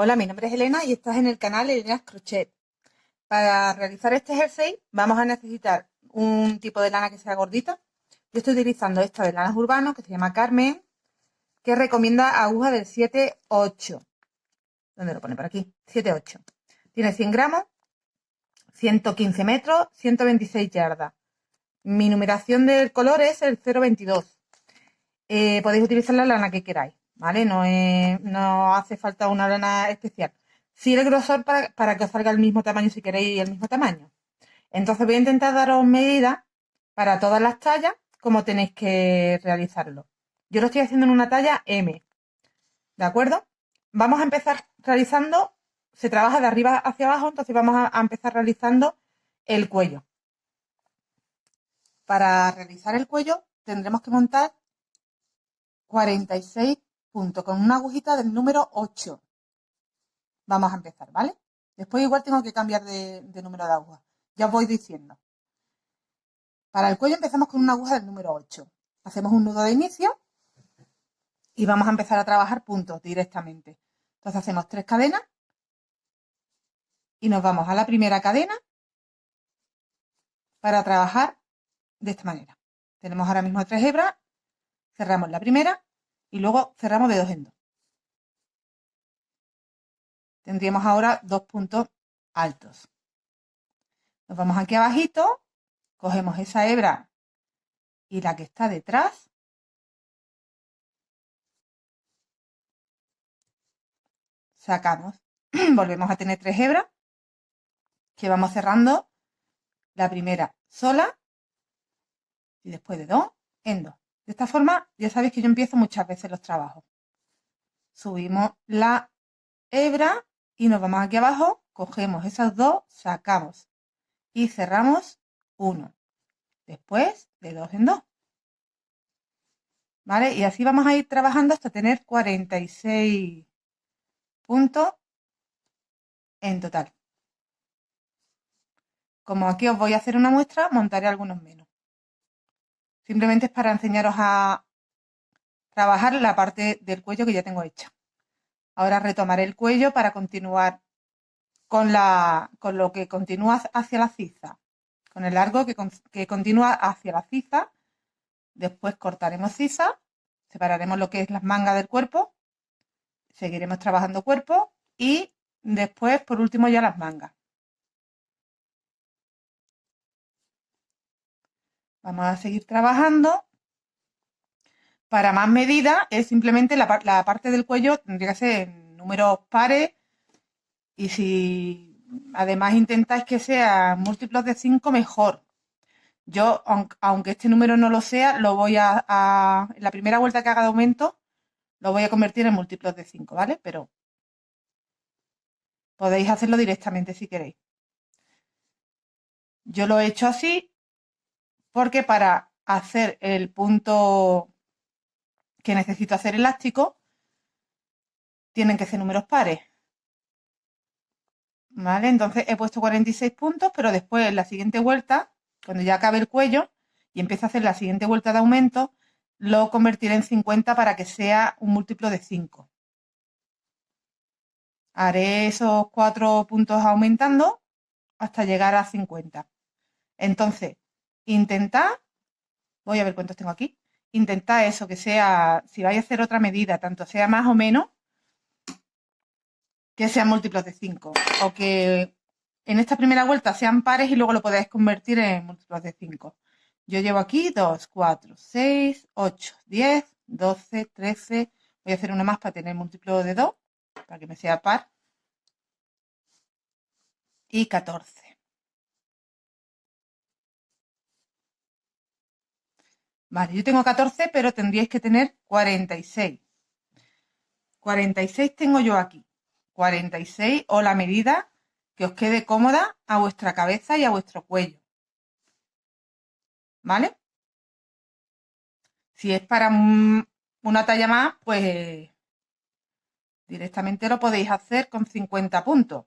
Hola, mi nombre es Elena y estás en el canal Elena's Crochet. Para realizar este jersey vamos a necesitar un tipo de lana que sea gordita. Yo estoy utilizando esta de lanas urbano que se llama Carmen, que recomienda aguja del 7-8. ¿Dónde lo pone? Por aquí. 7-8. Tiene 100 gramos, 115 metros, 126 yardas. Mi numeración del color es el 022. Podéis utilizar la lana que queráis, ¿vale? No hace falta una lana especial. Sí el grosor para que os salga el mismo tamaño si queréis el mismo tamaño. Entonces voy a intentar daros medidas para todas las tallas, como tenéis que realizarlo. Yo lo estoy haciendo en una talla M, ¿de acuerdo? Vamos a empezar realizando, se trabaja de arriba hacia abajo, entonces vamos a empezar realizando el cuello. Para realizar el cuello tendremos que montar 46 puntos con una agujita del número 8. Vamos a empezar, ¿vale? Después igual tengo que cambiar de número de aguja. Ya os voy diciendo. Para el cuello empezamos con una aguja del número 8. Hacemos un nudo de inicio y vamos a empezar a trabajar puntos directamente. Entonces hacemos 3 cadenas y nos vamos a la primera cadena para trabajar de esta manera. Tenemos ahora mismo 3 hebras, cerramos la primera y luego cerramos de 2 en 2. Tendríamos ahora 2 puntos altos. Nos vamos aquí abajito, cogemos esa hebra y la que está detrás, sacamos. Volvemos a tener 3 hebras que vamos cerrando la primera sola y después de 2 en 2. De esta forma ya sabéis que yo empiezo muchas veces los trabajos. Subimos la hebra y nos vamos aquí abajo, cogemos esas 2, sacamos y cerramos 1. Después de 2 en 2. ¿Vale? Y así vamos a ir trabajando hasta tener 46 puntos en total. Como aquí os voy a hacer una muestra, montaré algunos menos. Simplemente es para enseñaros a trabajar la parte del cuello que ya tengo hecha. Ahora retomaré el cuello para continuar con lo que continúa hacia la ciza, con el largo que continúa hacia la ciza. Después cortaremos ciza, separaremos lo que es las mangas del cuerpo, seguiremos trabajando cuerpo y después, por último, ya las mangas. Vamos a seguir trabajando. Para más medidas es simplemente la parte del cuello tendría que ser en números pares y si además intentáis que sea múltiplos de 5 mejor. Yo, aunque este número no lo sea, lo voy en la primera vuelta que haga de aumento, lo voy a convertir en múltiplos de 5, ¿vale? Pero podéis hacerlo directamente si queréis. Yo lo he hecho así porque para hacer el punto que necesito hacer elástico, tienen que ser números pares. ¿Vale? Entonces he puesto 46 puntos, pero después en la siguiente vuelta, cuando ya acabe el cuello y empiece a hacer la siguiente vuelta de aumento, lo convertiré en 50 para que sea un múltiplo de 5. Haré esos 4 puntos aumentando hasta llegar a 50. Entonces, intentad, voy a ver cuántos tengo aquí, intentad eso, que sea, si vais a hacer otra medida, tanto sea más o menos, que sean múltiplos de 5. O que en esta primera vuelta sean pares y luego lo podáis convertir en múltiplos de 5. Yo llevo aquí 2, 4, 6, 8, 10, 12, 13. Voy a hacer uno más para tener múltiplo de 2, para que me sea par. Y 14. Vale, yo tengo 14, pero tendríais que tener 46. 46 tengo yo aquí. 46 o la medida que os quede cómoda a vuestra cabeza y a vuestro cuello. ¿Vale? Si es para una talla más, pues directamente lo podéis hacer con 50 puntos.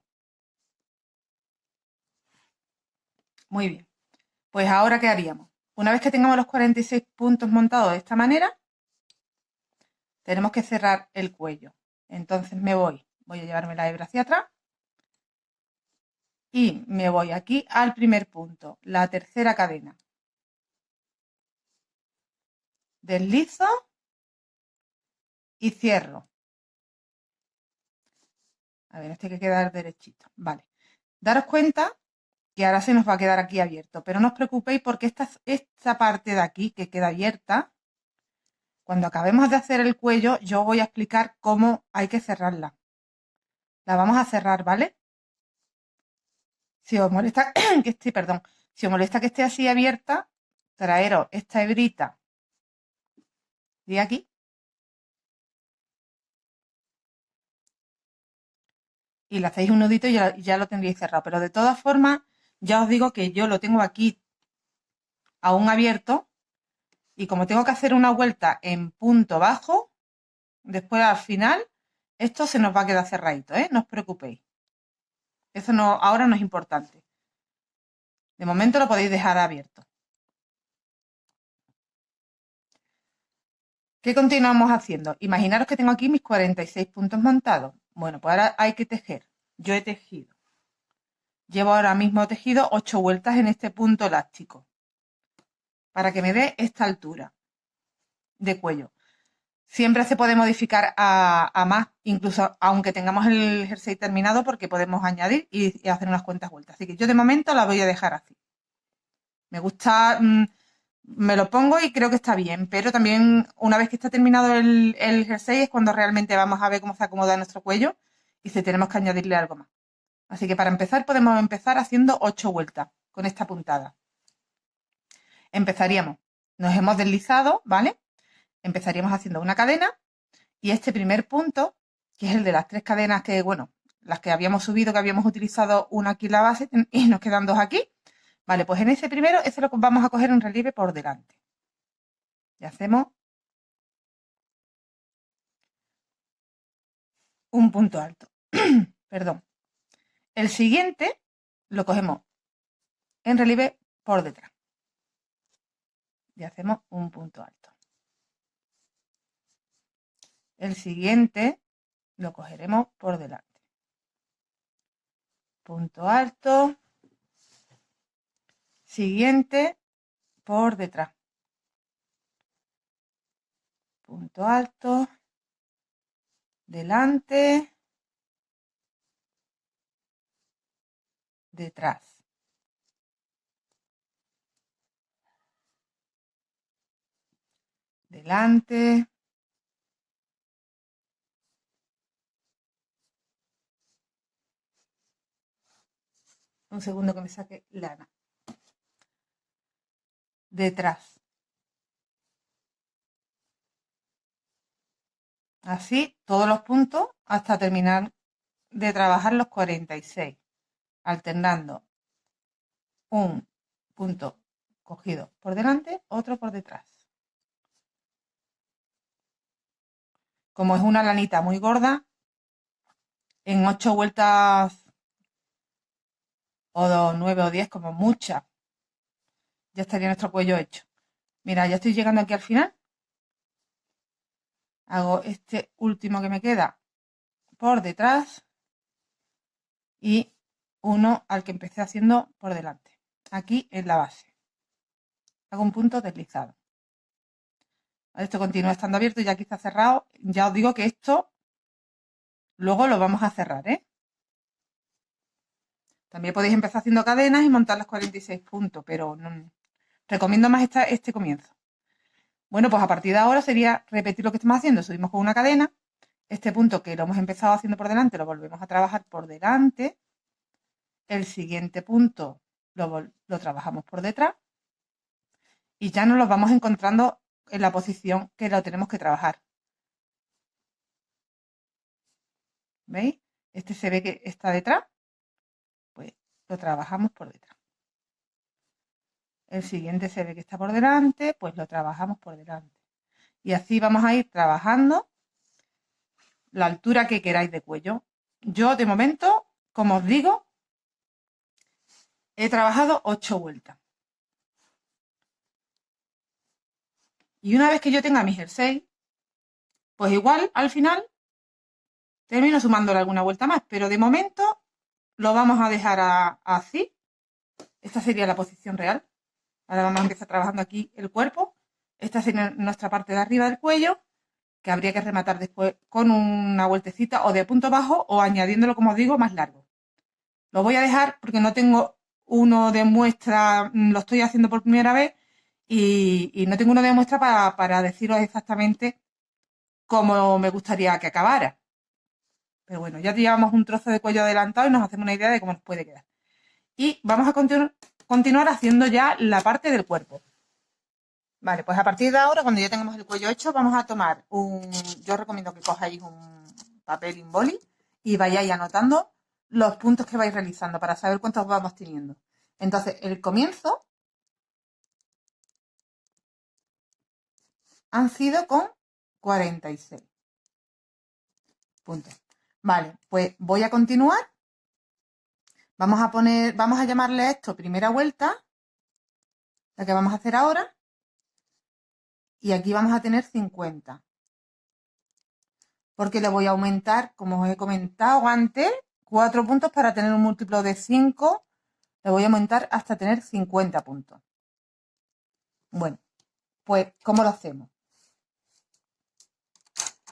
Muy bien. Pues ahora, ¿qué haríamos? Una vez que tengamos los 46 puntos montados de esta manera, tenemos que cerrar el cuello. Entonces me voy Voy a llevarme la hebra hacia atrás y me voy aquí al primer punto, la tercera cadena. Deslizo y cierro. A ver, este hay que quedar derechito. Vale. Daros cuenta que ahora se nos va a quedar aquí abierto, pero no os preocupéis porque esta parte de aquí que queda abierta, cuando acabemos de hacer el cuello, yo voy a explicar cómo hay que cerrarla. La vamos a cerrar, ¿vale? Si os molesta que esté, perdón, si os molesta que esté así abierta, traeros esta hebrita de aquí y le hacéis un nudito y ya lo tendríais cerrado. Pero de todas formas, ya os digo que yo lo tengo aquí aún abierto y como tengo que hacer una vuelta en punto bajo, después al final, esto se nos va a quedar cerradito, ¿eh? No os preocupéis. Eso no, ahora no es importante. De momento lo podéis dejar abierto. ¿Qué continuamos haciendo? Imaginaros que tengo aquí mis 46 puntos montados. Bueno, pues ahora hay que tejer. Yo he tejido. Llevo ahora mismo tejido 8 vueltas en este punto elástico para que me dé esta altura de cuello. Siempre se puede modificar a más, incluso aunque tengamos el jersey terminado, porque podemos añadir y hacer unas cuantas vueltas. Así que yo de momento la voy a dejar así. Me gusta, me lo pongo y creo que está bien, pero también una vez que está terminado el jersey es cuando realmente vamos a ver cómo se acomoda nuestro cuello y si tenemos que añadirle algo más. Así que para empezar podemos empezar haciendo 8 vueltas con esta puntada. Empezaríamos, nos hemos deslizado, ¿vale? Empezaríamos haciendo una cadena y este primer punto, que es el de las 3 cadenas que, bueno, las que habíamos subido, que habíamos utilizado una aquí en la base y nos quedan 2 aquí. Vale, pues en ese primero, ese lo vamos a coger en relieve por delante. Y hacemos un punto alto. Perdón. El siguiente lo cogemos en relieve por detrás. Y hacemos un punto alto. El siguiente lo cogeremos por delante. Punto alto. Siguiente por detrás. Punto alto. Delante. Detrás. Delante. Un segundo que me saque lana. Detrás. Así todos los puntos hasta terminar de trabajar los 46, alternando un punto cogido por delante, otro por detrás. Como es una lanita muy gorda, en 8 vueltas o 9 o 10 como muchas, ya estaría nuestro cuello hecho. Mira, ya estoy llegando aquí al final. Hago este último que me queda por detrás y uno al que empecé haciendo por delante. Aquí en la base. Hago un punto deslizado. Esto continúa estando abierto y ya aquí está cerrado. Ya os digo que esto luego lo vamos a cerrar, ¿eh? También podéis empezar haciendo cadenas y montar los 46 puntos, pero recomiendo más este comienzo. Bueno, pues a partir de ahora sería repetir lo que estamos haciendo. Subimos con una cadena. Este punto que lo hemos empezado haciendo por delante lo volvemos a trabajar por delante. El siguiente punto lo trabajamos por detrás. Y ya nos lo vamos encontrando en la posición que lo tenemos que trabajar. ¿Veis? Este se ve que está detrás. Pues lo trabajamos por detrás. El siguiente se ve que está por delante, pues lo trabajamos por delante. Y así vamos a ir trabajando la altura que queráis de cuello. Yo de momento, como os digo, he trabajado 8 vueltas. Y una vez que yo tenga mi jersey, pues igual al final termino sumándole alguna vuelta más, pero de momento lo vamos a dejar así. Esta sería la posición real. Ahora vamos a empezar trabajando aquí el cuerpo. Esta sería nuestra parte de arriba del cuello, que habría que rematar después con una vueltecita o de punto bajo o añadiéndolo, como os digo, más largo. Lo voy a dejar porque no tengo uno de muestra, lo estoy haciendo por primera vez y no tengo uno de muestra para deciros exactamente cómo me gustaría que acabara. Pero bueno, ya llevamos un trozo de cuello adelantado y nos hacemos una idea de cómo nos puede quedar. Y vamos a continuar haciendo ya la parte del cuerpo. Vale, pues a partir de ahora, cuando ya tengamos el cuello hecho, vamos a tomar yo os recomiendo que cojáis un papel y un boli y vayáis anotando los puntos que vais realizando para saber cuántos vamos teniendo. Entonces, el comienzo han sido con 46 puntos. Vale, pues voy a continuar. Vamos a llamarle a esto primera vuelta, la que vamos a hacer ahora. Y aquí vamos a tener 50. Porque le voy a aumentar, como os he comentado antes, 4 puntos para tener un múltiplo de 5. Le voy a aumentar hasta tener 50 puntos. Bueno, pues, ¿cómo lo hacemos?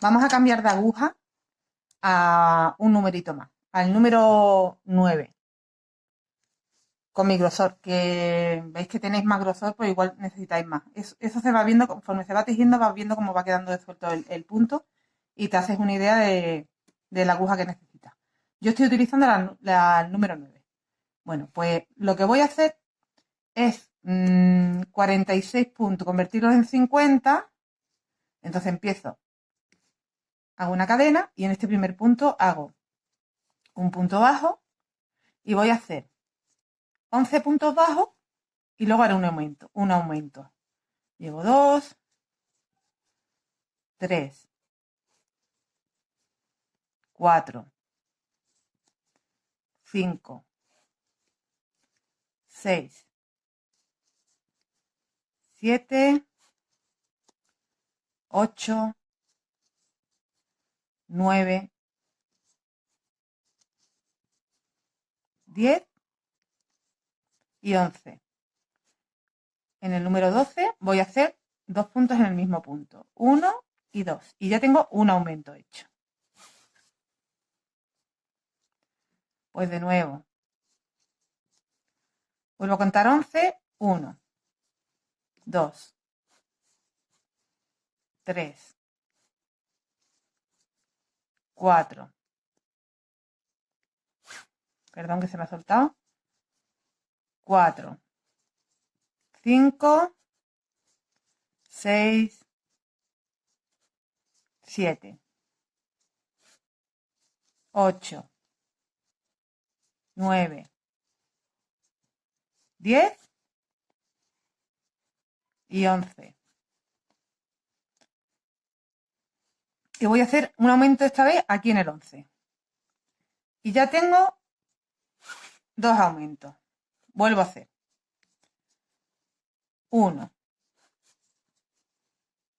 Vamos a cambiar de aguja a un numerito más, al número 9. Con mi grosor, que veis que tenéis más grosor, pues igual necesitáis más. Eso se va viendo, conforme se va tejiendo, vas viendo cómo va quedando de suelto el punto y te haces una idea de la aguja que necesitas. Yo estoy utilizando la número 9. Bueno, pues lo que voy a hacer es 46 puntos, convertirlos en 50. Entonces empiezo, hago una cadena y en este primer punto hago un punto bajo y voy a hacer 11 puntos bajos y luego haré un aumento. Llevo 2, 3, 4, 5, 6, 7, 8, 9, 10 y 11. En el número 12 voy a hacer 2 puntos en el mismo punto. 1 y 2. Y ya tengo un aumento hecho. Pues de nuevo. Vuelvo a contar 11. 1, 2, 3, 4. Perdón que se me ha soltado. 4, 5, 6, 7, 8, 9, 10 y 11. Y voy a hacer un aumento esta vez aquí en el 11. Y ya tengo 2 aumentos. Vuelvo a hacer. 1,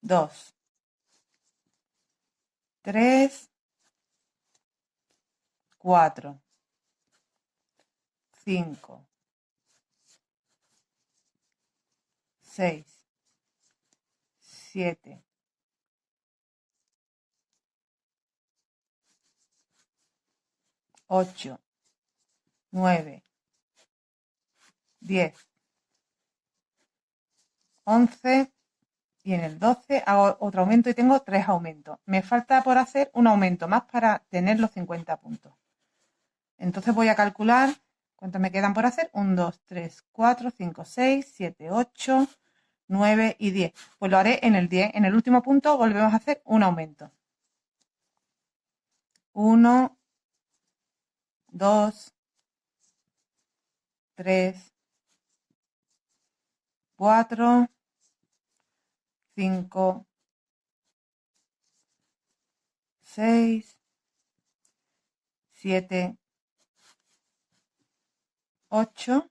2, 3, 4, 5, 6, 7, 8, 9, 10, 11 y en el 12 hago otro aumento y tengo 3 aumentos. Me falta por hacer un aumento más para tener los 50 puntos. Entonces voy a calcular cuántos me quedan por hacer. 1, 2, 3, 4, 5, 6, 7, 8, 9 y 10. Pues lo haré en el 10. En el último punto volvemos a hacer un aumento. 1, 2, 3, 4, 5, 6, 7, 8,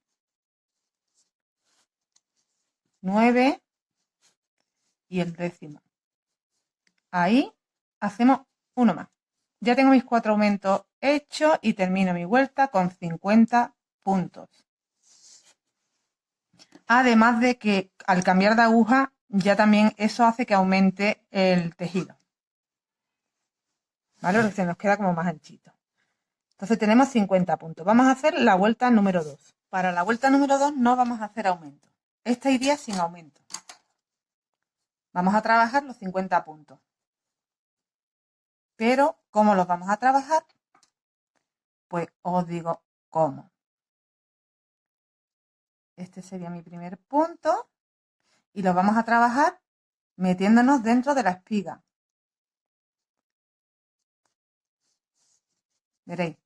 9 y el décimo. Ahí hacemos uno más. Ya tengo mis 4 aumentos hechos y termino mi vuelta con 50 puntos. Además de que al cambiar de aguja ya también eso hace que aumente el tejido. ¿Vale? Porque se nos queda como más anchito. Entonces tenemos 50 puntos. Vamos a hacer la vuelta número 2. Para la vuelta número 2 no vamos a hacer aumento. Esta iría sin aumento. Vamos a trabajar los 50 puntos. Pero, ¿cómo los vamos a trabajar? Pues os digo cómo. Este sería mi primer punto. Y lo vamos a trabajar metiéndonos dentro de la espiga. Veréis.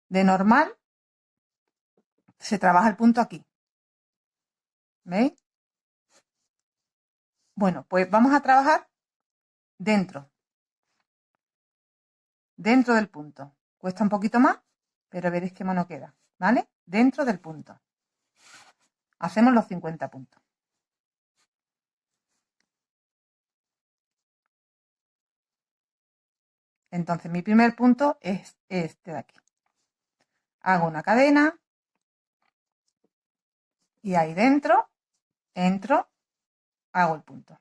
De normal se trabaja el punto aquí. ¿Veis? Bueno, pues vamos a trabajar dentro. Dentro del punto. Cuesta un poquito más, pero veréis qué mono queda. ¿Vale? Dentro del punto. Hacemos los 50 puntos. Entonces mi primer punto es este de aquí. Hago una cadena y ahí dentro entro, hago el punto.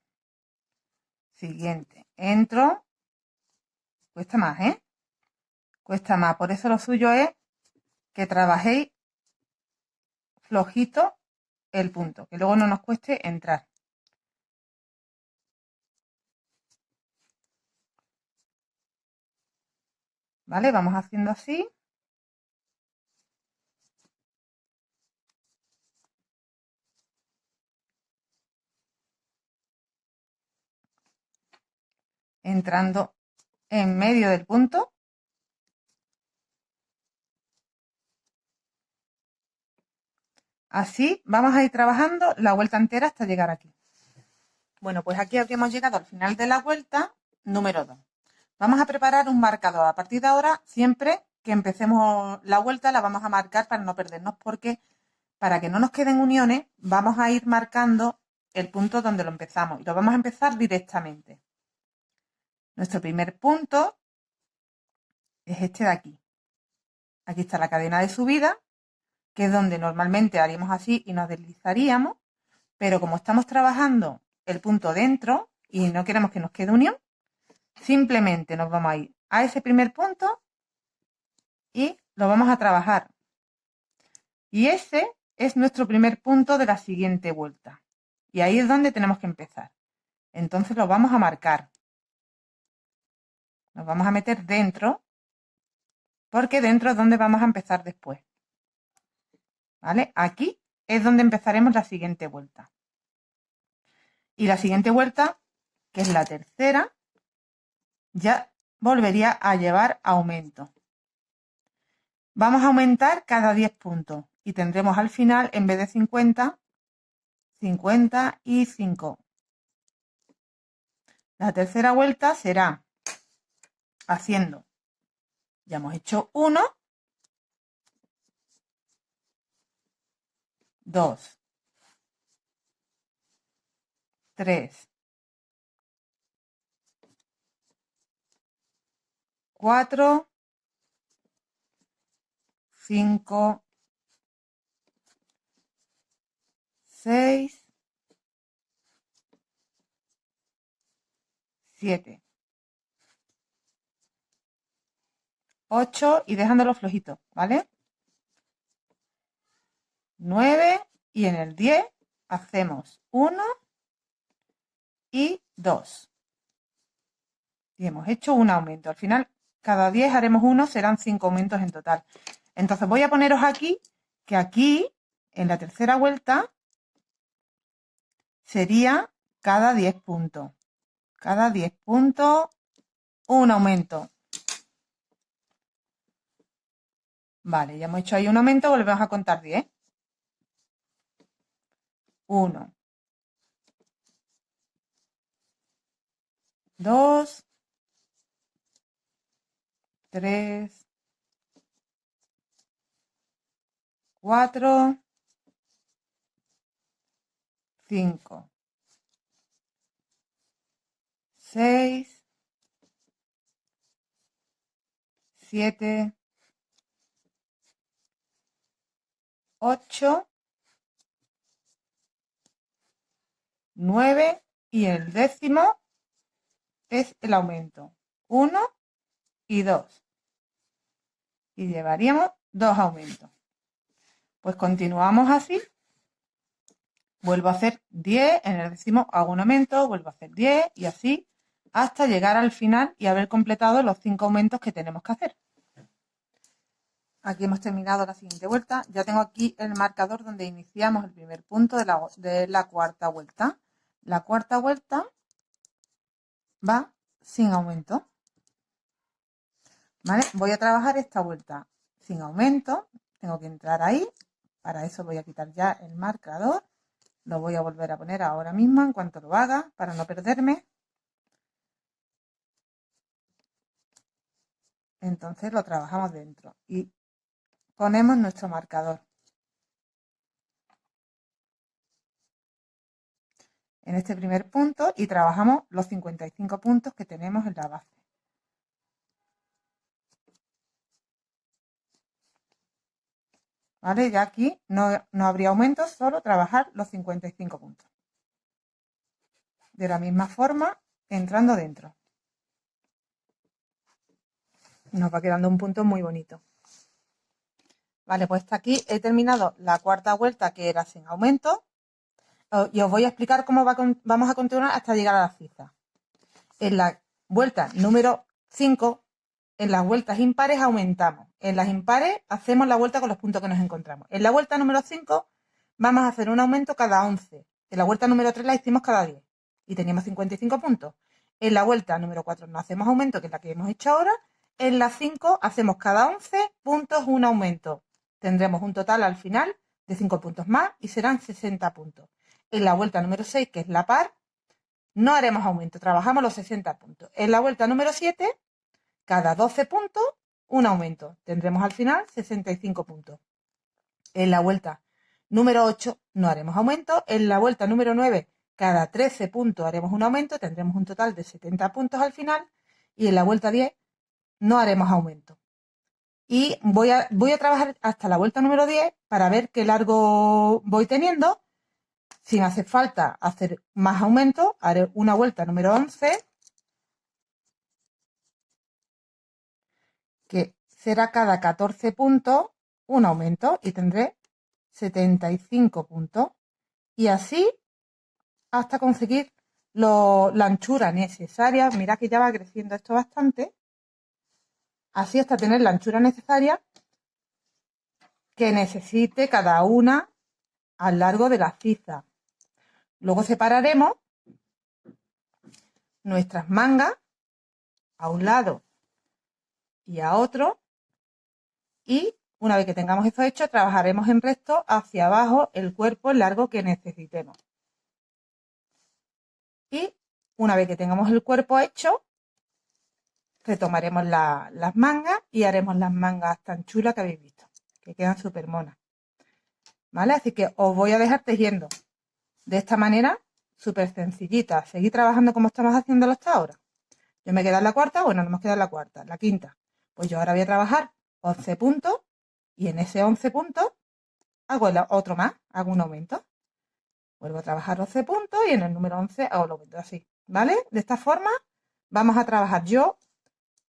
Siguiente, entro, cuesta más, ¿eh? Cuesta más, por eso lo suyo es que trabajéis flojito el punto, que luego no nos cueste entrar. ¿Vale? Vamos haciendo así. Entrando en medio del punto. Así vamos a ir trabajando la vuelta entera hasta llegar aquí. Bueno, pues aquí habríamos llegado al final de la vuelta número 2. Vamos a preparar un marcador. A partir de ahora, siempre que empecemos la vuelta, la vamos a marcar para no perdernos, porque para que no nos queden uniones, vamos a ir marcando el punto donde lo empezamos y lo vamos a empezar directamente. Nuestro primer punto es este de aquí. Aquí está la cadena de subida, que es donde normalmente haríamos así y nos deslizaríamos, pero como estamos trabajando el punto dentro y no queremos que nos quede unión, simplemente nos vamos a ir a ese primer punto y lo vamos a trabajar. Y ese es nuestro primer punto de la siguiente vuelta. Y ahí es donde tenemos que empezar. Entonces lo vamos a marcar. Nos vamos a meter dentro, porque dentro es donde vamos a empezar después. ¿Vale? Aquí es donde empezaremos la siguiente vuelta. Y la siguiente vuelta, que es la tercera, ya volvería a llevar aumento. Vamos a aumentar cada 10 puntos y tendremos al final, en vez de 50, 55. La tercera vuelta será haciendo, ya hemos hecho 1, 2, 3, 4, 5, 6, 7, 8 y dejándolo flojito, ¿vale? 9 y en el 10 hacemos 1 y 2. Y hemos hecho un aumento. Al final, cada 10 haremos uno, serán 5 aumentos en total. Entonces voy a poneros aquí, que aquí, en la tercera vuelta, sería cada 10 puntos. Cada 10 puntos, un aumento. Vale, ya hemos hecho ahí un aumento, volvemos a contar 10. 1, 2, 3, 4, 5, 6, 7, 8, 9 y el décimo es el aumento. 1 y 2. Y llevaríamos 2 aumentos. Pues continuamos así. Vuelvo a hacer 10, en el décimo hago un aumento, vuelvo a hacer 10 y así hasta llegar al final y haber completado los 5 aumentos que tenemos que hacer. Aquí hemos terminado la siguiente vuelta. Ya tengo aquí el marcador donde iniciamos el primer punto de la cuarta vuelta. La cuarta vuelta va sin aumento. ¿Vale? Voy a trabajar esta vuelta sin aumento. Tengo que entrar ahí. Para eso voy a quitar ya el marcador. Lo voy a volver a poner ahora mismo en cuanto lo haga para no perderme. Entonces lo trabajamos dentro y ponemos nuestro marcador. En este primer punto y trabajamos los 55 puntos que tenemos en la base. ¿Vale? Ya aquí no habría aumentos, solo trabajar los 55 puntos. De la misma forma, entrando dentro. Nos va quedando un punto muy bonito. Vale, pues hasta aquí he terminado la cuarta vuelta que era sin aumento. Y os voy a explicar cómo vamos a continuar hasta llegar a la cifra. En la vuelta número 5, en las vueltas impares aumentamos. En las impares hacemos la vuelta con los puntos que nos encontramos. En la vuelta número 5 vamos a hacer un aumento cada 11. En la vuelta número 3 la hicimos cada 10 y teníamos 55 puntos. En la vuelta número 4 no hacemos aumento, que es la que hemos hecho ahora. En la 5 hacemos cada 11 puntos un aumento. Tendremos un total al final de 5 puntos más y serán 60 puntos. En la vuelta número 6, que es la par, no haremos aumento, trabajamos los 60 puntos. En la vuelta número 7, cada 12 puntos, un aumento. Tendremos al final 65 puntos. En la vuelta número 8 no haremos aumento. En la vuelta número 9, cada 13 puntos haremos un aumento. Tendremos un total de 70 puntos al final. Y en la vuelta 10 no haremos aumento. Y voy a trabajar hasta la vuelta número 10 para ver qué largo voy teniendo. Si me hace falta hacer más aumentos, haré una vuelta número 11, que será cada 14 puntos un aumento y tendré 75 puntos. Y así hasta conseguir la anchura necesaria. Mirad que ya va creciendo esto bastante. Así hasta tener la anchura necesaria que necesite cada una a lo largo de la ciza. Luego separaremos nuestras mangas a un lado y a otro. Y una vez que tengamos esto hecho, trabajaremos en recto hacia abajo el cuerpo largo que necesitemos. Y una vez que tengamos el cuerpo hecho, retomaremos las mangas y haremos las mangas tan chulas que habéis visto, que quedan súper monas. ¿Vale? Así que os voy a dejar tejiendo de esta manera, súper sencillita. Seguid trabajando como estamos haciéndolo hasta ahora. Yo me quedo en la cuarta, bueno, no hemos quedado en la cuarta, la quinta. Pues yo ahora voy a trabajar 11 puntos y en ese 11 puntos hago otro más, hago un aumento. Vuelvo a trabajar 11 puntos y en el número 11 hago el aumento, así, ¿vale? De esta forma vamos a trabajar. Yo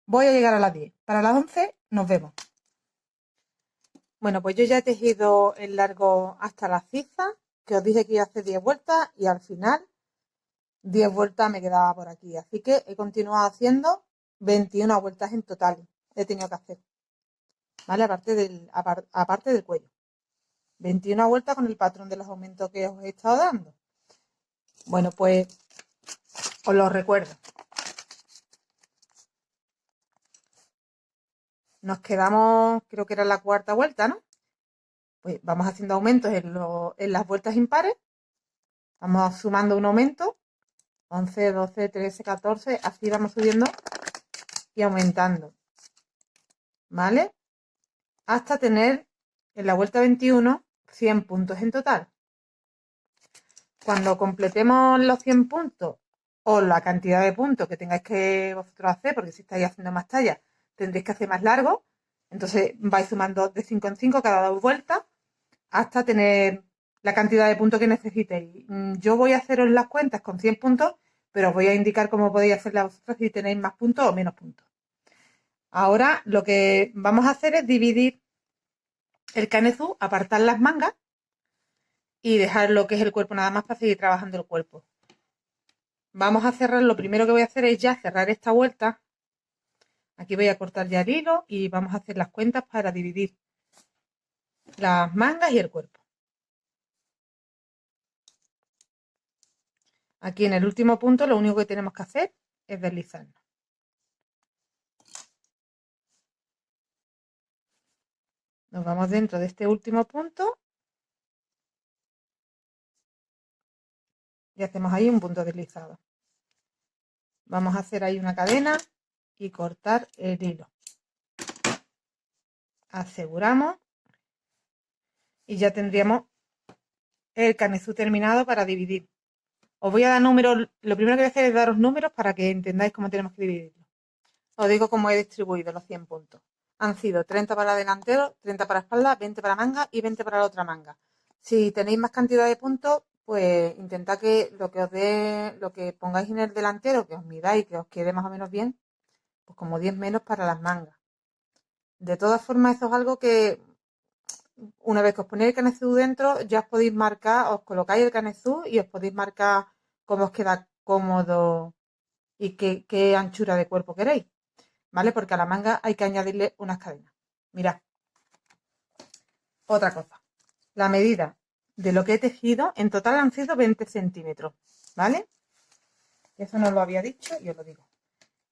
voy a llegar a las 10. Para las 11 nos vemos. Bueno, pues yo ya he tejido el largo hasta la ciza, que os dije que iba a hacer 10 vueltas y al final 10 vueltas me quedaba por aquí. Así que he continuado haciendo 21 vueltas en total. He tenido que hacer, ¿vale? Aparte del cuello. 21 vueltas con el patrón de los aumentos que os he estado dando. Bueno, pues os lo recuerdo. Nos quedamos, creo que era la cuarta vuelta, ¿no? Pues vamos haciendo aumentos en las vueltas impares. Vamos sumando un aumento. 11, 12, 13, 14. Así vamos subiendo y aumentando. ¿Vale? Hasta tener en la vuelta 21 100 puntos en total. Cuando completemos los 100 puntos o la cantidad de puntos que tengáis que vosotros hacer, porque si estáis haciendo más tallas, tendréis que hacer más largo. Entonces vais sumando de 5 en 5 cada 2 vueltas hasta tener la cantidad de puntos que necesitéis. Yo voy a haceros las cuentas con 100 puntos, pero os voy a indicar cómo podéis hacerlas vosotros si tenéis más puntos o menos puntos. Ahora lo que vamos a hacer es dividir el canezú, apartar las mangas y dejar lo que es el cuerpo nada más para seguir trabajando el cuerpo. Vamos a cerrar, lo primero que voy a hacer es ya cerrar esta vuelta. Aquí voy a cortar ya el hilo y vamos a hacer las cuentas para dividir las mangas y el cuerpo. Aquí en el último punto lo único que tenemos que hacer es deslizarnos. Nos vamos dentro de este último punto y hacemos ahí un punto deslizado. Vamos a hacer ahí una cadena y cortar el hilo. Aseguramos y ya tendríamos el canezú terminado para dividir. Os voy a dar números, lo primero que voy a hacer es daros números para que entendáis cómo tenemos que dividirlo. Os digo cómo he distribuido los 100 puntos. Han sido 30 para delantero, 30 para espalda, 20 para manga y 20 para la otra manga. Si tenéis más cantidad de puntos, pues intentad que lo que os dé, lo que pongáis en el delantero, que os midáis, que os quede más o menos bien, pues como 10 menos para las mangas. De todas formas, eso es algo que una vez que os ponéis el canezú dentro, ya os podéis marcar, os colocáis el canezú y os podéis marcar cómo os queda cómodo y qué anchura de cuerpo queréis, ¿vale? Porque a la manga hay que añadirle unas cadenas. Mirad, otra cosa. La medida de lo que he tejido, en total han sido 20 centímetros, ¿vale? Eso no lo había dicho y os lo digo.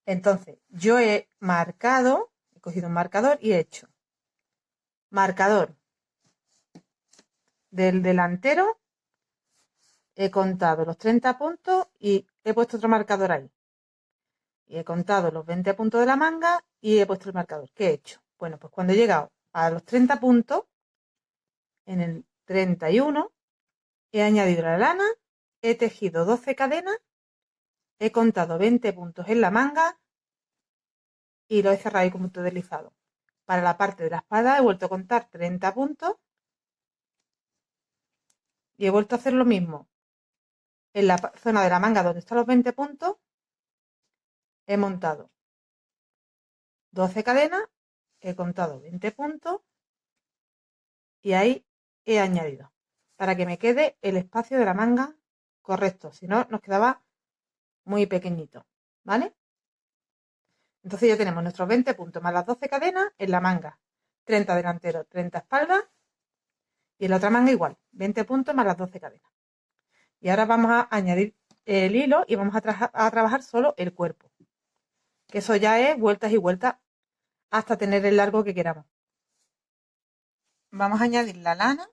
Entonces, yo he marcado, he cogido un marcador y he hecho marcador del delantero, he contado los 30 puntos y he puesto otro marcador ahí. Y he contado los 20 puntos de la manga y he puesto el marcador. ¿Qué he hecho? Bueno, pues cuando he llegado a los 30 puntos, en el 31, he añadido la lana, he tejido 12 cadenas, he contado 20 puntos en la manga y lo he cerrado ahí con punto deslizado. Para la parte de la espalda he vuelto a contar 30 puntos y he vuelto a hacer lo mismo. En la zona de la manga donde están los 20 puntos, he montado 12 cadenas, he contado 20 puntos y ahí he añadido para que me quede el espacio de la manga correcto, si no nos quedaba muy pequeñito, ¿vale? Entonces ya tenemos nuestros 20 puntos más las 12 cadenas en la manga, 30 delantero, 30 espalda y en la otra manga igual, 20 puntos más las 12 cadenas. Y ahora vamos a añadir el hilo y vamos a trabajar solo el cuerpo, que eso ya es vueltas y vueltas hasta tener el largo que queramos. Vamos a añadir la lana,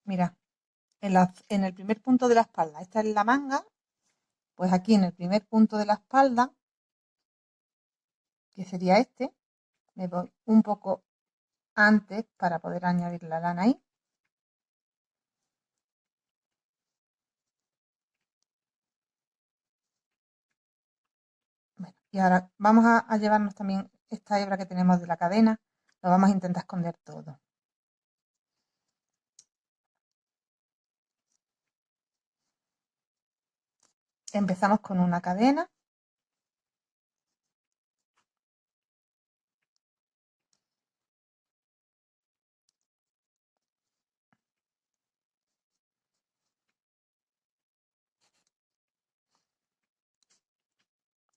mira, en el primer punto de la espalda, esta es la manga, pues aquí en el primer punto de la espalda, que sería este, me voy un poco antes para poder añadir la lana ahí. Bueno, y ahora vamos a llevarnos también esta hebra que tenemos de la cadena, lo vamos a intentar esconder todo. Empezamos con una cadena.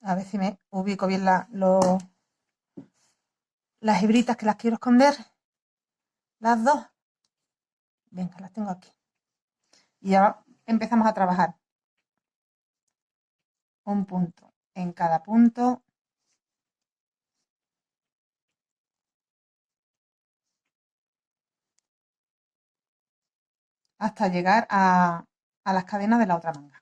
A ver si me ubico bien las hebritas que las quiero esconder. Las dos. Venga, las tengo aquí. Y ahora empezamos a trabajar. Un punto en cada punto. Hasta llegar a las cadenas de la otra manga.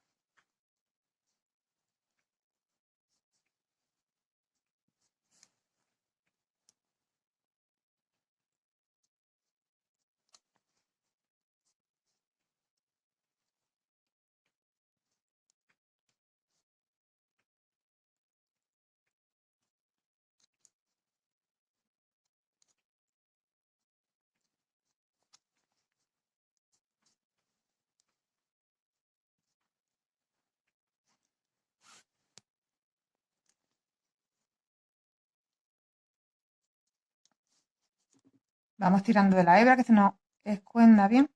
Vamos tirando de la hebra que se nos escuenda bien.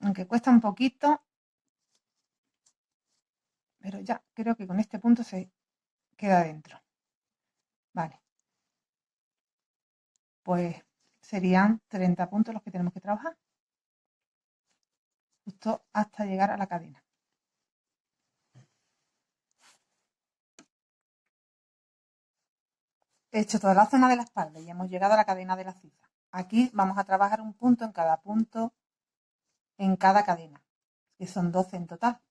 Aunque cuesta un poquito, pero ya creo que con este punto se queda dentro. Vale. Pues serían 30 puntos los que tenemos que trabajar. Justo hasta llegar a la cadena. He hecho toda la zona de la espalda y hemos llegado a la cadena de la ciza. Aquí vamos a trabajar un punto en cada cadena, que son 12 en total.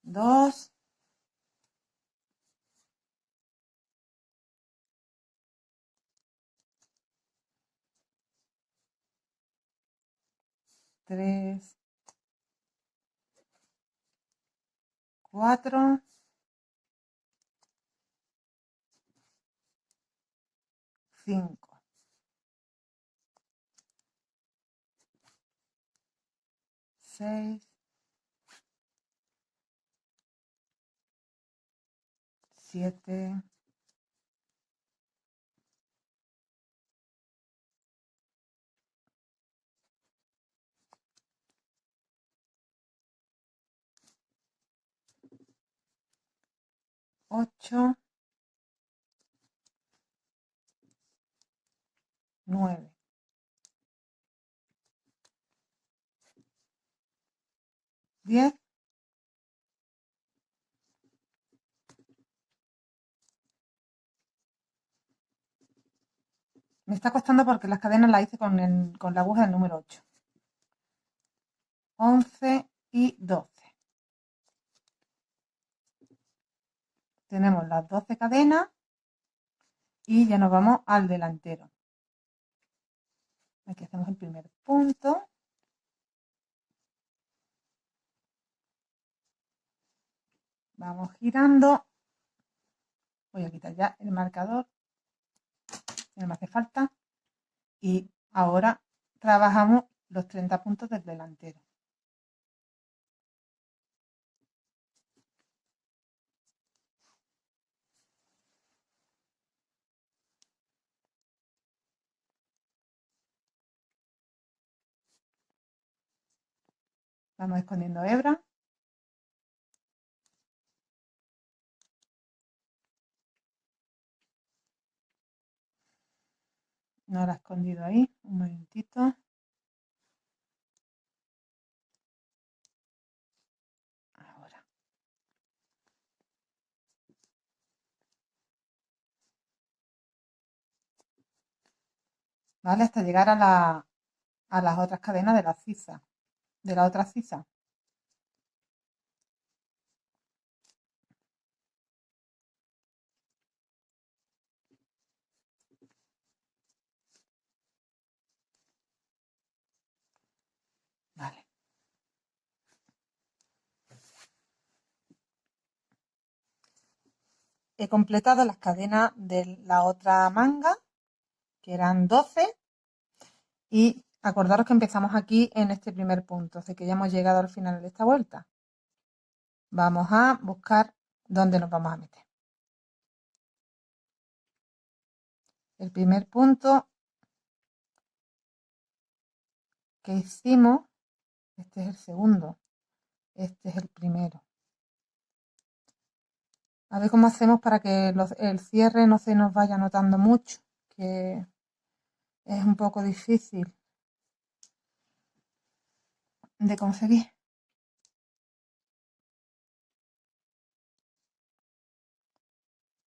Dos, tres, cuatro, cinco, seis, siete, 8, 9, 10. Me está costando porque las cadenas las hice con la aguja del número 8. 11 y 12. Tenemos las 12 cadenas y ya nos vamos al delantero. Aquí hacemos el primer punto. Vamos girando. Voy a quitar ya el marcador, no me hace falta. Y ahora trabajamos los 30 puntos del delantero. Vamos escondiendo hebra. No la he escondido ahí. Un momentito. Ahora. ¿Vale? Hasta llegar a las otras cadenas de la ciza. De la otra ciza. Vale. He completado las cadenas de la otra manga, que eran 12, y acordaros que empezamos aquí en este primer punto, así que ya hemos llegado al final de esta vuelta. Vamos a buscar dónde nos vamos a meter. El primer punto que hicimos, este es el segundo, este es el primero. A ver cómo hacemos para que el cierre no se nos vaya notando mucho, que es un poco difícil de conseguir.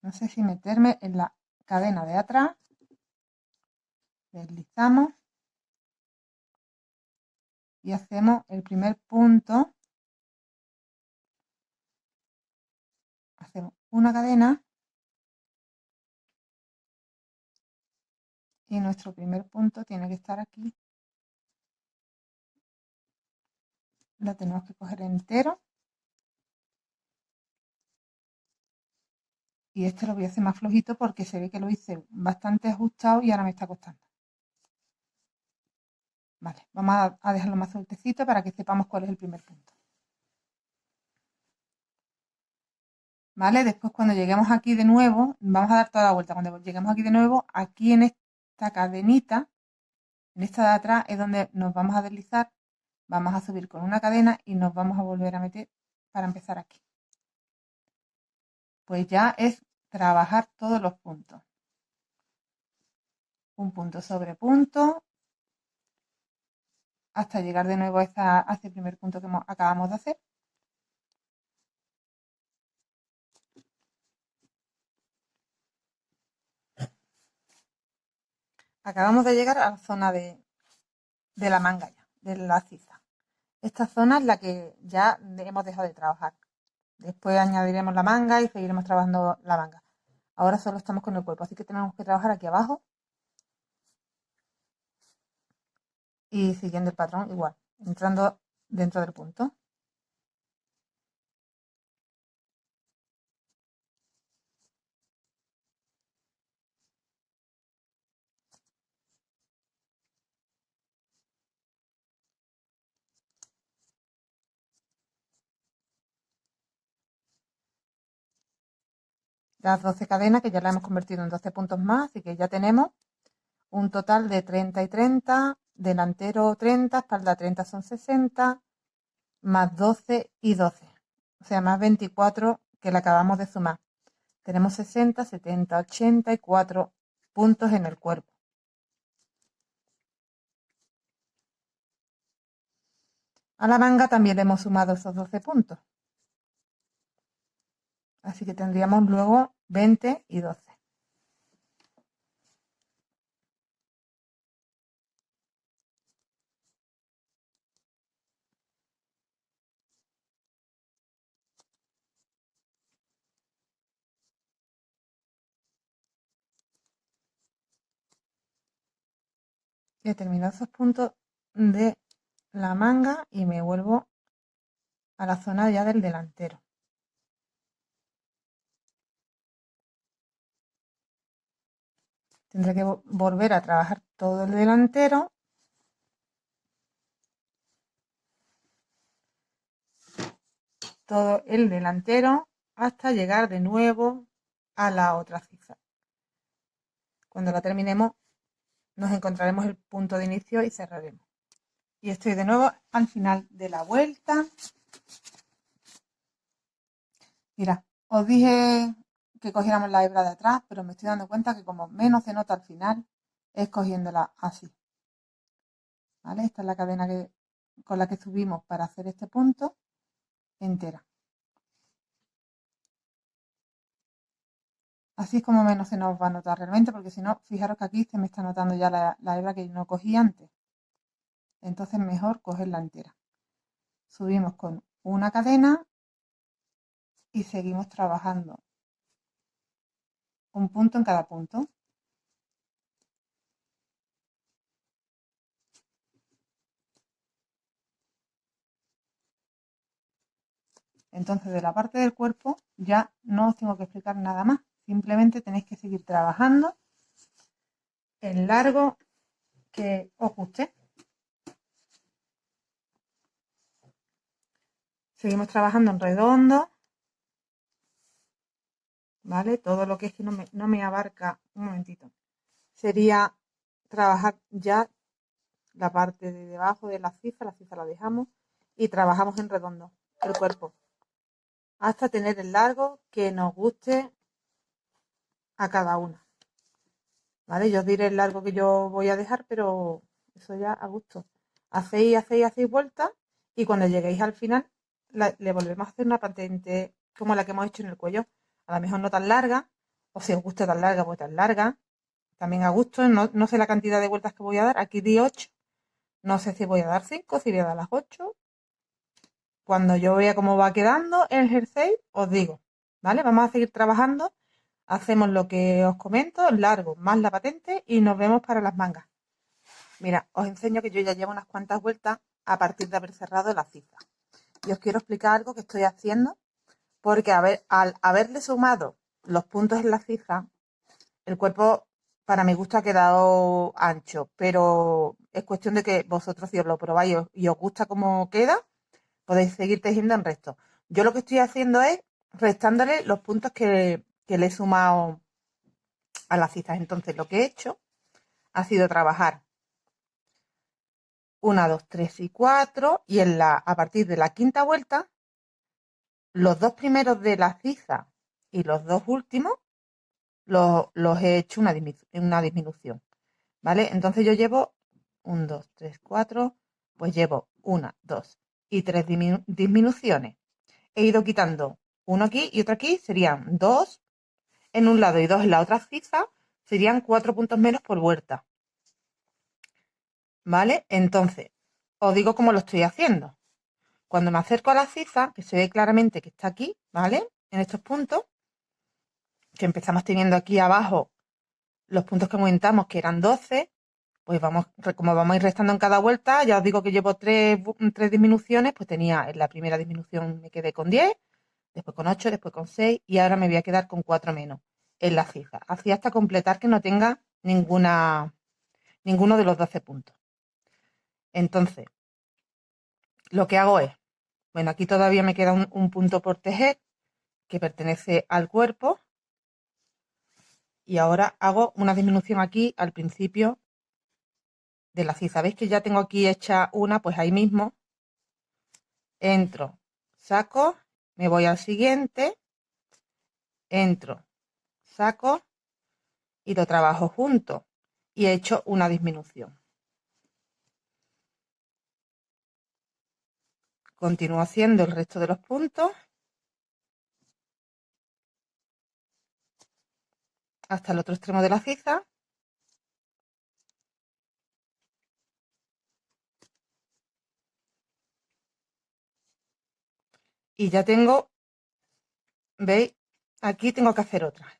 No sé si meterme en la cadena de atrás, deslizamos y hacemos el primer punto, hacemos una cadena y nuestro primer punto tiene que estar aquí. Lo tenemos que coger entero y este lo voy a hacer más flojito porque se ve que lo hice bastante ajustado y ahora me está costando. Vale, vamos a dejarlo más sueltecito para que sepamos cuál es el primer punto. ¿vale? Después cuando lleguemos aquí de nuevo, vamos a dar toda la vuelta. Cuando lleguemos aquí de nuevo, aquí en esta cadenita, en esta de atrás, es donde nos vamos a deslizar, vamos a subir con una cadena y nos vamos a volver a meter para empezar aquí. Pues ya es trabajar todos los puntos. Un punto sobre punto, hasta llegar de nuevo a este primer punto que acabamos de hacer. Acabamos de llegar a la zona de la manga ya, de la ciza. Esta zona es la que ya hemos dejado de trabajar. Después añadiremos la manga y seguiremos trabajando la manga. Ahora solo estamos con el cuerpo, así que tenemos que trabajar aquí abajo y siguiendo el patrón igual, entrando dentro del punto. Las 12 cadenas que ya las hemos convertido en 12 puntos más, así que ya tenemos un total de 30 y 30, delantero 30, espalda 30 son 60, más 12 y 12, o sea, más 24 que le acabamos de sumar. Tenemos 60, 70, 84 puntos en el cuerpo. A la manga también le hemos sumado esos 12 puntos. Así que tendríamos luego 20 y 12. He terminado esos puntos de la manga y me vuelvo a la zona ya del delantero. Tendré que volver a trabajar todo el delantero. Todo el delantero hasta llegar de nuevo a la otra ciza. Cuando la terminemos nos encontraremos el punto de inicio y cerraremos. Y estoy de nuevo al final de la vuelta. Mira, os dije que cogiéramos la hebra de atrás, pero me estoy dando cuenta que como menos se nota al final, es cogiéndola así. ¿Vale? Esta es la cadena con la que subimos para hacer este punto entera. Así es como menos se nos va a notar realmente, porque si no, fijaros que aquí se me está notando ya la hebra que no cogí antes. Entonces mejor cogerla entera. Subimos con una cadena y seguimos trabajando un punto en cada punto. Entonces de la parte del cuerpo ya no os tengo que explicar nada más. Simplemente tenéis que seguir trabajando el largo que os guste. Seguimos trabajando en redondo, ¿vale? Todo lo que es que no me abarca, un momentito, sería trabajar ya la parte de debajo de la cifra la dejamos y trabajamos en redondo el cuerpo hasta tener el largo que nos guste a cada una. ¿Vale? Yo os diré el largo que yo voy a dejar, pero eso ya a gusto. Hacéis vueltas y cuando lleguéis al final le volvemos a hacer una patente como la que hemos hecho en el cuello. A lo mejor no tan larga, o si os gusta tan larga, pues tan larga. También a gusto, no sé la cantidad de vueltas que voy a dar. Aquí di 8. No sé si voy a dar 5, si voy a dar las 8. Cuando yo vea cómo va quedando el jersey, os digo. ¿Vale? Vamos a seguir trabajando. Hacemos lo que os comento, largo más la patente y nos vemos para las mangas. Mira, os enseño que yo ya llevo unas cuantas vueltas a partir de haber cerrado la cifra. Y os quiero explicar algo que estoy haciendo porque al haberle sumado los puntos en la cifra, el cuerpo para mi gusto ha quedado ancho, pero es cuestión de que vosotros si os lo probáis y os gusta cómo queda, podéis seguir tejiendo en resto. Yo lo que estoy haciendo es restándole los puntos que le he sumado a las cizas. Entonces lo que he hecho ha sido trabajar 1, 2, 3 y 4 y a partir de la quinta vuelta, los dos primeros de la ciza y los dos últimos los he hecho una disminución, ¿vale? Entonces yo llevo 1, 2, 3, 4, pues llevo 1, 2 y 3 disminuciones. He ido quitando uno aquí y otro aquí, serían 2 en un lado y 2 en la otra ciza, serían 4 puntos menos por vuelta, ¿vale? Entonces, os digo cómo lo estoy haciendo. Cuando me acerco a la ciza, que se ve claramente que está aquí, ¿vale? En estos puntos, que empezamos teniendo aquí abajo los puntos que aumentamos, que eran 12, pues como vamos a ir restando en cada vuelta, ya os digo que llevo tres disminuciones, pues tenía en la primera disminución me quedé con 10, después con 8, después con 6 y ahora me voy a quedar con 4 menos en la ciza, así hasta completar que no tenga ninguno de los 12 puntos. Entonces, lo que hago es, bueno, aquí todavía me queda un punto por tejer que pertenece al cuerpo y ahora hago una disminución aquí al principio de la ciza. ¿Veis que ya tengo aquí hecha una? Pues ahí mismo entro, saco, me voy al siguiente, entro, saco y lo trabajo junto y he hecho una disminución. Continúo haciendo el resto de los puntos hasta el otro extremo de la ciza. Y ya tengo, ¿veis? Aquí tengo que hacer otra.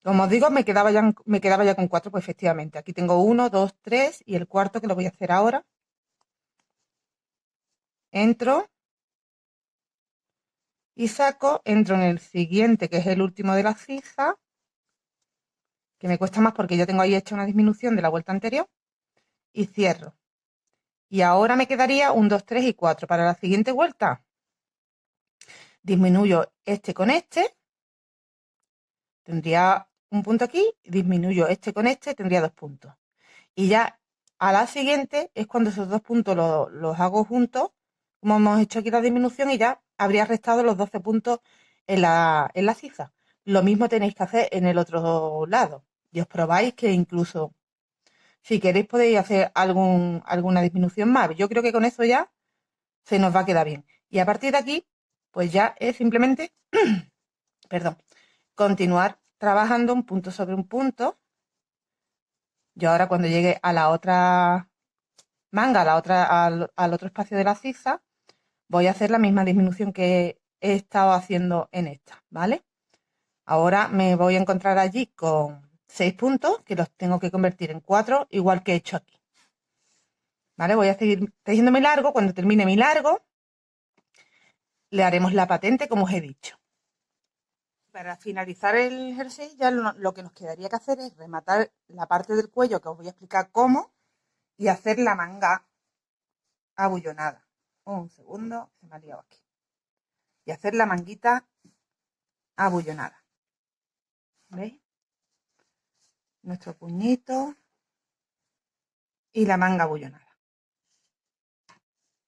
Como os digo, me quedaba ya con 4, pues efectivamente. Aquí tengo 1, 2, 3 y el cuarto que lo voy a hacer ahora. Entro y saco, entro en el siguiente, que es el último de la ciza, que me cuesta más porque ya tengo ahí hecha una disminución de la vuelta anterior, y cierro. Y ahora me quedaría un 2, 3 y 4. Para la siguiente vuelta, disminuyo este con este, tendría un punto aquí, disminuyo este con este, tendría 2 puntos. Y ya a la siguiente es cuando esos 2 puntos los hago juntos, como hemos hecho aquí la disminución, y ya habría restado los 12 puntos en la ciza. Lo mismo tenéis que hacer en el otro lado. Y os probáis que incluso si queréis podéis hacer alguna disminución más. Yo creo que con eso ya se nos va a quedar bien. Y a partir de aquí, pues ya es simplemente, perdón, continuar trabajando un punto sobre un punto. Yo ahora cuando llegue a la otra manga, al otro espacio de la ciza, voy a hacer la misma disminución que he estado haciendo en esta, ¿vale? Ahora me voy a encontrar allí con 6 puntos, que los tengo que convertir en 4, igual que he hecho aquí. ¿Vale? Voy a seguir tejiendo mi largo. Cuando termine mi largo, le haremos la patente, como os he dicho. Para finalizar el jersey, ya lo que nos quedaría que hacer es rematar la parte del cuello, que os voy a explicar cómo, y hacer la manga abullonada. Un segundo, se me ha liado aquí. Y hacer la manguita abullonada. ¿Veis? Nuestro puñito y la manga abullonada.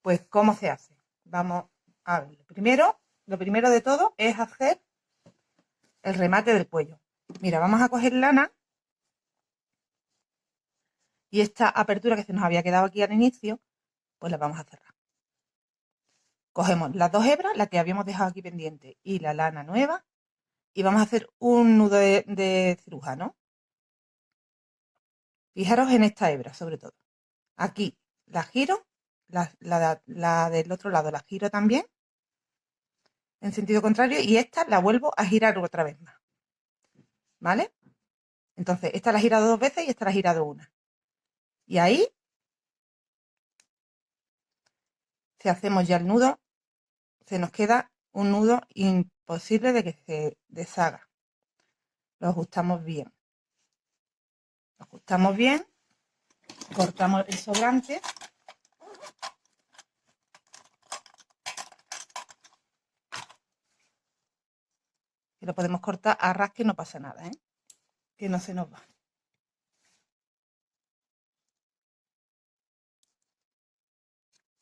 Pues, ¿cómo se hace? Vamos a ver. Lo primero de todo es hacer el remate del cuello. Mira, vamos a coger lana y esta apertura que se nos había quedado aquí al inicio, pues la vamos a cerrar. Cogemos las 2 hebras, la que habíamos dejado aquí pendiente, y la lana nueva, y vamos a hacer un nudo de cirujano. Fijaros en esta hebra, sobre todo. Aquí la giro, la del otro lado la giro también, en sentido contrario, y esta la vuelvo a girar otra vez más. ¿Vale? Entonces, esta la he girado 2 veces y esta la he girado una. Y ahí, si hacemos ya el nudo, se nos queda un nudo imposible de que se deshaga. Lo ajustamos bien. Lo ajustamos bien, cortamos el sobrante. lo podemos cortar a ras que no pasa nada, ¿eh? Que no se nos va.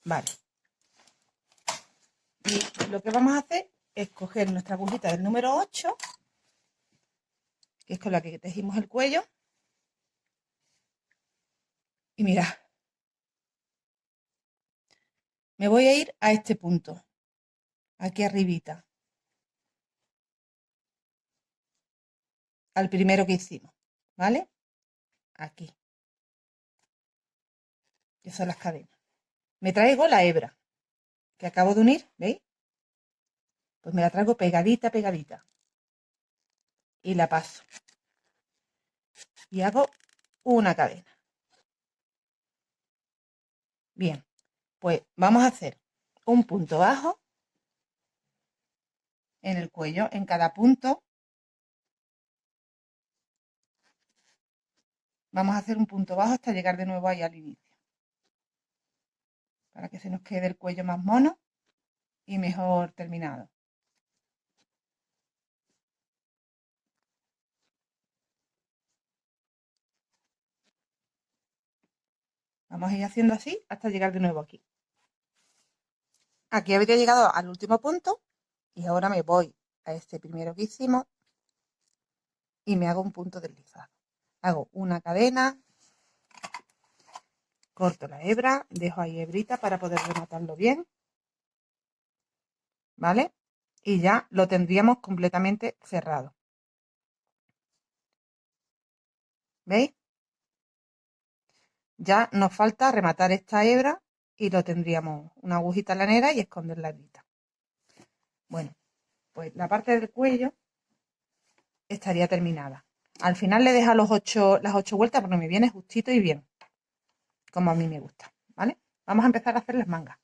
Vale. Y lo que vamos a hacer es coger nuestra agujita del número 8, que es con la que tejimos el cuello. Y mirad, me voy a ir a este punto, aquí arribita, al primero que hicimos, ¿vale? Aquí, que son las cadenas. Me traigo la hebra que acabo de unir, ¿veis? Pues me la traigo pegadita, pegadita. Y la paso. Y hago una cadena. Bien, pues vamos a hacer un punto bajo en el cuello, en cada punto. Vamos a hacer un punto bajo hasta llegar de nuevo ahí al inicio. Para que se nos quede el cuello más mono y mejor terminado. Vamos a ir haciendo así hasta llegar de nuevo aquí. Aquí habría llegado al último punto y ahora me voy a este primero que hicimos y me hago un punto deslizado. Hago una cadena, corto la hebra, dejo ahí hebrita para poder rematarlo bien, ¿vale? Y ya lo tendríamos completamente cerrado. ¿Veis? Ya nos falta rematar esta hebra y lo tendríamos una agujita lanera y esconder la hebrita. Bueno, pues la parte del cuello estaría terminada. Al final le dejo las 8 vueltas porque me viene justito y bien, como a mí me gusta, ¿vale? Vamos a empezar a hacer las mangas.